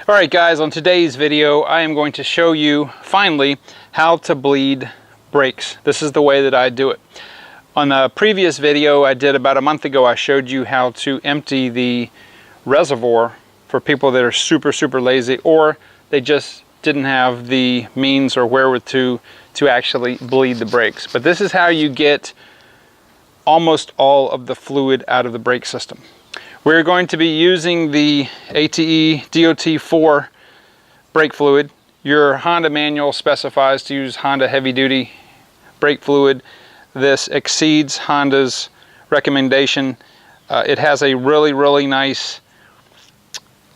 Alright guys, on today's video I am going to show you finally how to bleed brakes. This is the way that I do it. On the previous video I did about a month ago, I showed you how to empty the reservoir for people that are super lazy, or they just didn't have the means or wherewithal to actually bleed the brakes. But this is how you get almost all of the fluid out of the brake system. We're going to be using the ATE DOT4 brake fluid. Your Honda manual specifies to use Honda heavy duty brake fluid. This exceeds Honda's recommendation. It has a really nice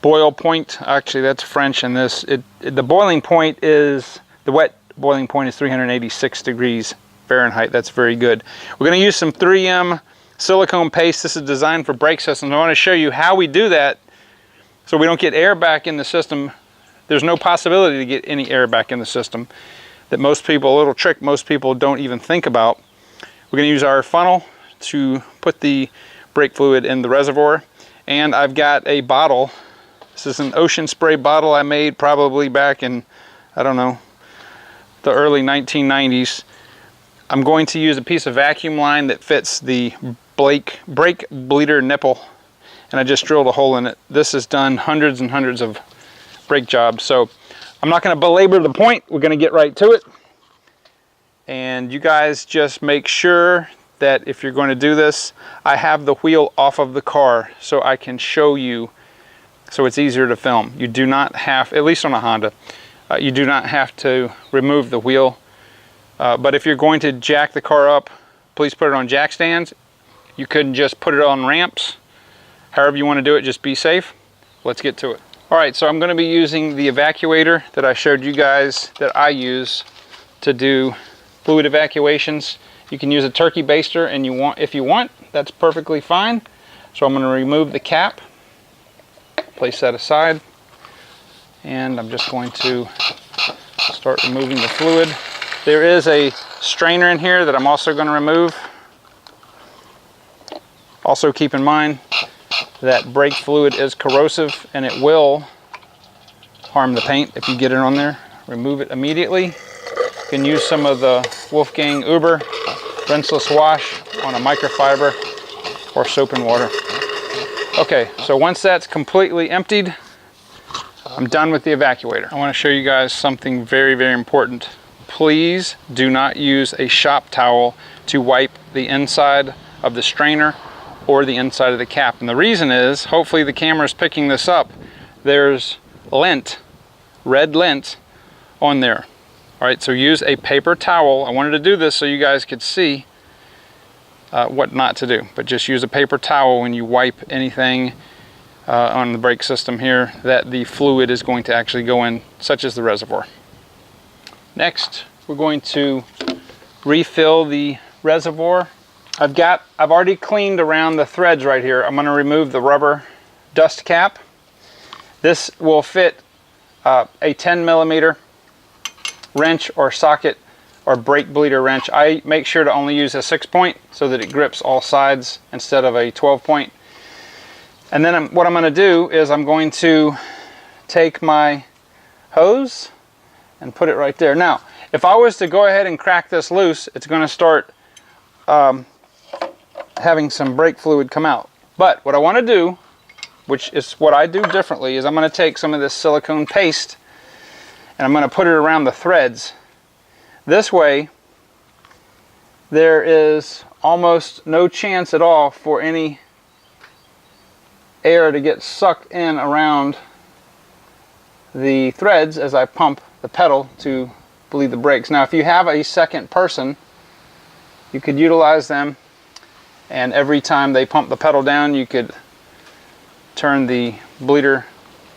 boil point. Actually, that's French, and the boiling point is, the wet boiling point is 386 degrees Fahrenheit. That's very good. We're going to use some 3M silicone paste. This is designed for brake systems. I want to show you how we do that so we don't get air back in the system. There's no possibility to get any air back in the system. That most people, a little trick most people don't even think about. We're going to use our funnel to put the brake fluid in the reservoir, and I've got a bottle. This is an ocean spray bottle I made probably back in, I don't know, the early 1990s. I'm going to use a piece of vacuum line that fits the brake bleeder nipple, and I just drilled a hole in it. This has done hundreds and hundreds of brake jobs, so I'm not going to belabor the point. We're going to get right to it. And you guys just make sure that if you're going to do this, I have the wheel off of the car so I can show you, so it's easier to film. You do not have, at least on a Honda, you do not have to remove the wheel. But if you're going to jack the car up, please put it on jack stands. You couldn't just put it on ramps. However you want to do it, just be safe. Let's get to it. Alright, so I'm going to be using the evacuator that I showed you guys that I use to do fluid evacuations. You can use a turkey baster if you want, that's perfectly fine. So I'm going to remove the cap, place that aside, and I'm just going to start removing the fluid. There is a strainer in here that I'm also going to remove. Also keep in mind that brake fluid is corrosive and it will harm the paint if you get it on there. Remove it immediately. You can use some of the Wolfgang Uber rinseless wash on a microfiber or soap and water. Okay, so once that's completely emptied, I'm done with the evacuator. I want to show you guys something very important. Please do not use a shop towel to wipe the inside of the strainer or the inside of the cap. And the reason is, hopefully the camera is picking this up, there's lint, red lint on there. All right, so use a paper towel. I wanted to do this so you guys could see what not to do, but just use a paper towel when you wipe anything on the brake system here that the fluid is going to actually go in, such as the reservoir. Next, we're going to refill the reservoir. I've already cleaned around the threads right here. I'm going to remove the rubber dust cap. This will fit a 10mm wrench or socket or brake bleeder wrench. I make sure to only use a 6-point so that it grips all sides instead of a 12-point. And then what I'm going to do is I'm going to take my hose and put it right there. Now, if I was to go ahead and crack this loose, it's going to start having some brake fluid come out. But what I want to do, which is what I do differently, is I'm going to take some of this silicone paste and I'm going to put it around the threads. This way, there is almost no chance at all for any air to get sucked in around the threads as I pump the pedal to bleed the brakes. Now, if you have a second person, you could utilize them, and every time they pump the pedal down, you could turn the bleeder,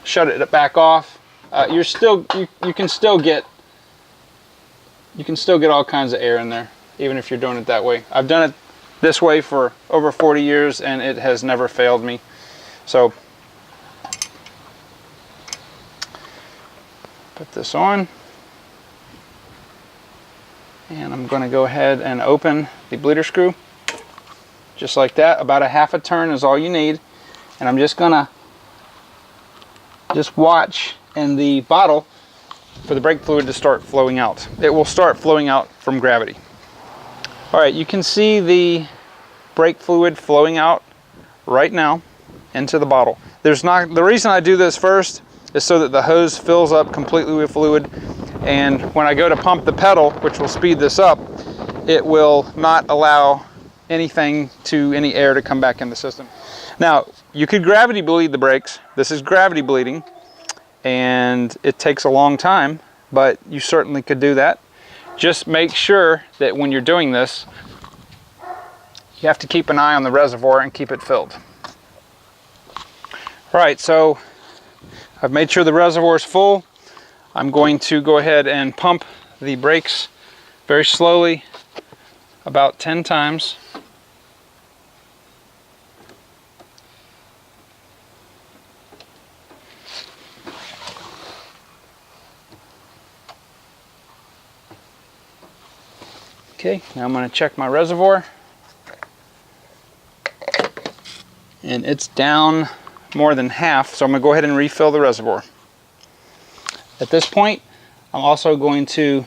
shut it back off. You can still get all kinds of air in there, even if you're doing it that way. I've done it this way for over 40 years, and it has never failed me. So, put this on, and I'm going to go ahead and open the bleeder screw, just like that. About a half a turn is all you need, and I'm just going to watch and the bottle for the brake fluid to start flowing out. It will start flowing out from gravity. All right, you can see the brake fluid flowing out right now into the bottle. The reason I do this first is so that the hose fills up completely with fluid, and when I go to pump the pedal, which will speed this up, it will not allow any air to come back in the system. Now, you could gravity bleed the brakes. This is gravity bleeding, and it takes a long time, but you certainly could do that. Just make sure that when you're doing this, you have to keep an eye on the reservoir and keep it filled. All right, so I've made sure the reservoir is full. I'm going to go ahead and pump the brakes very slowly, about 10 times. Okay, now I'm going to check my reservoir, and it's down more than half, so I'm going to go ahead and refill the reservoir. At this point, I'm also going to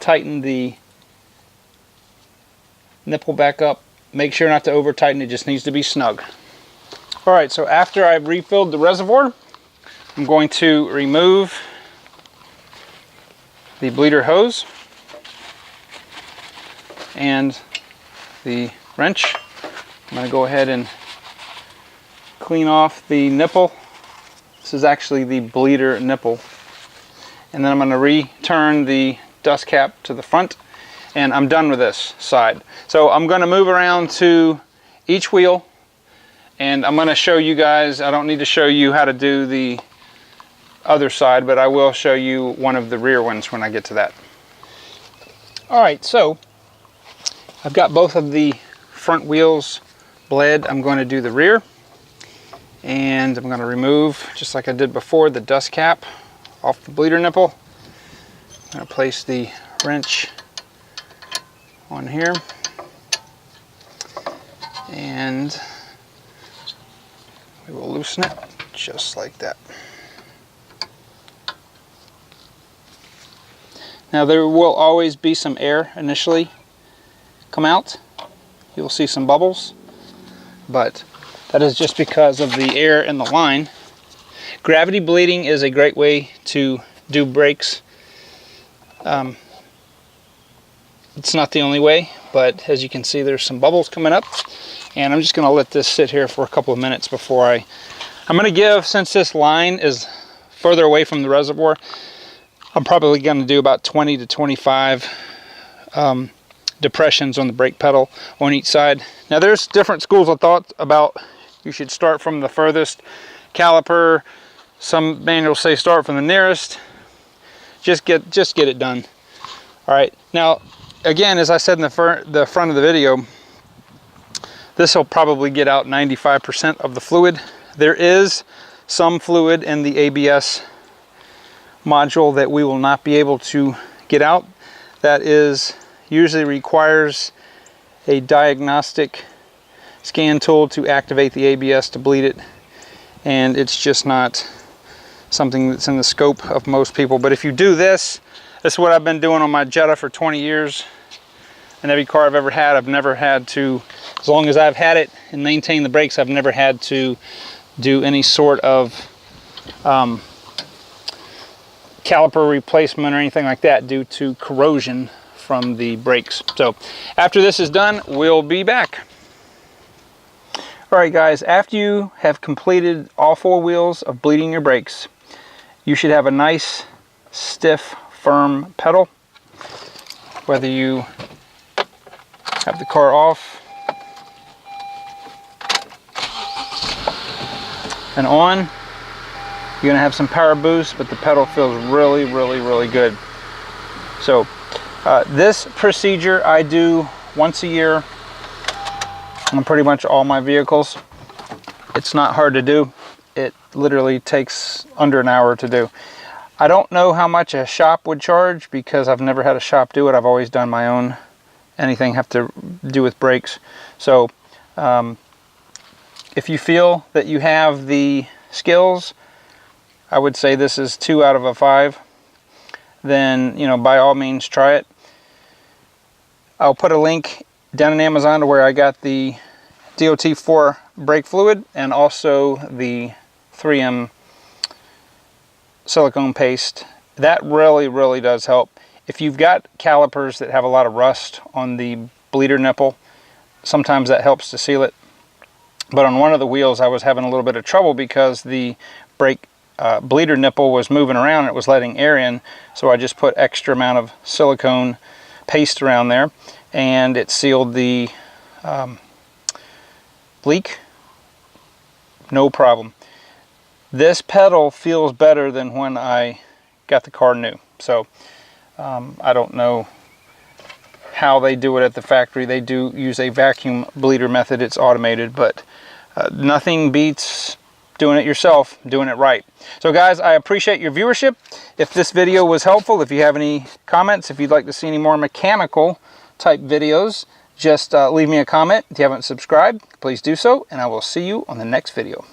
tighten the nipple back up. Make sure not to over tighten, it just needs to be snug. Alright, so after I've refilled the reservoir, I'm going to remove the bleeder hose and the wrench. I'm going to go ahead and clean off the nipple. This is actually the bleeder nipple. And then I'm going to return the dust cap to the front, and I'm done with this side. So I'm going to move around to each wheel, and I'm going to show you guys, I don't need to show you how to do the other side, but I will show you one of the rear ones when I get to that. Alright, so I've got both of the front wheels bled. I'm going to do the rear, and I'm going to remove, just like I did before, the dust cap off the bleeder nipple. I'm going to place the wrench on here, and we will loosen it just like that. Now there will always be some air initially come out. You'll see some bubbles, but that is just because of the air in the line. Gravity bleeding is a great way to do brakes. It's not the only way, but as you can see, there's some bubbles coming up, and I'm just going to let this sit here for a couple of minutes before I'm going to give, since this line is further away from the reservoir, I'm probably going to do about 20 to 25 depressions on the brake pedal on each side. Now there's different schools of thought about you should start from the furthest caliper. Some manuals say start from the nearest. Just get it done. All right, now again, as I said in the front of the video, this will probably get out 95% of the fluid. There is some fluid in the ABS module that we will not be able to get out. That usually requires a diagnostic scan tool to activate the ABS to bleed it, and it's just not something that's in the scope of most people. But if you do this is what I've been doing on my Jetta for 20 years, and every car I've ever had, I've never had to, as long as I've had it and maintained the brakes, I've never had to do any sort of caliper replacement or anything like that due to corrosion from the brakes. So after this is done, we'll be back. Alright guys, after you have completed all 4 wheels of bleeding your brakes, you should have a nice, stiff, firm pedal. Whether you have the car off and on, you're going to have some power boost, but the pedal feels really, really, really good. So this procedure I do once a year on pretty much all my vehicles. It's not hard to do. It literally takes under an hour to do. I don't know how much a shop would charge because I've never had a shop do it. I've always done my own, anything have to do with brakes. So if you feel that you have the skills, I would say this is 2 out of a 5, then, you know, by all means try it. I'll put a link down in Amazon to where I got the DOT4 brake fluid and also the 3M silicone paste. That really does help. If you've got calipers that have a lot of rust on the bleeder nipple, sometimes that helps to seal it. But on one of the wheels I was having a little bit of trouble because the brake bleeder nipple was moving around and it was letting air in, so I just put extra amount of silicone paste around there and it sealed the leak, no problem. This pedal feels better than when I got the car new. So I don't know how they do it at the factory. They do use a vacuum bleeder method. It's automated, but nothing beats doing it yourself, doing it right. So guys, I appreciate your viewership. If this video was helpful, if you have any comments, if you'd like to see any more mechanical type videos, just leave me a comment. If you haven't subscribed, please do so, and I will see you on the next video.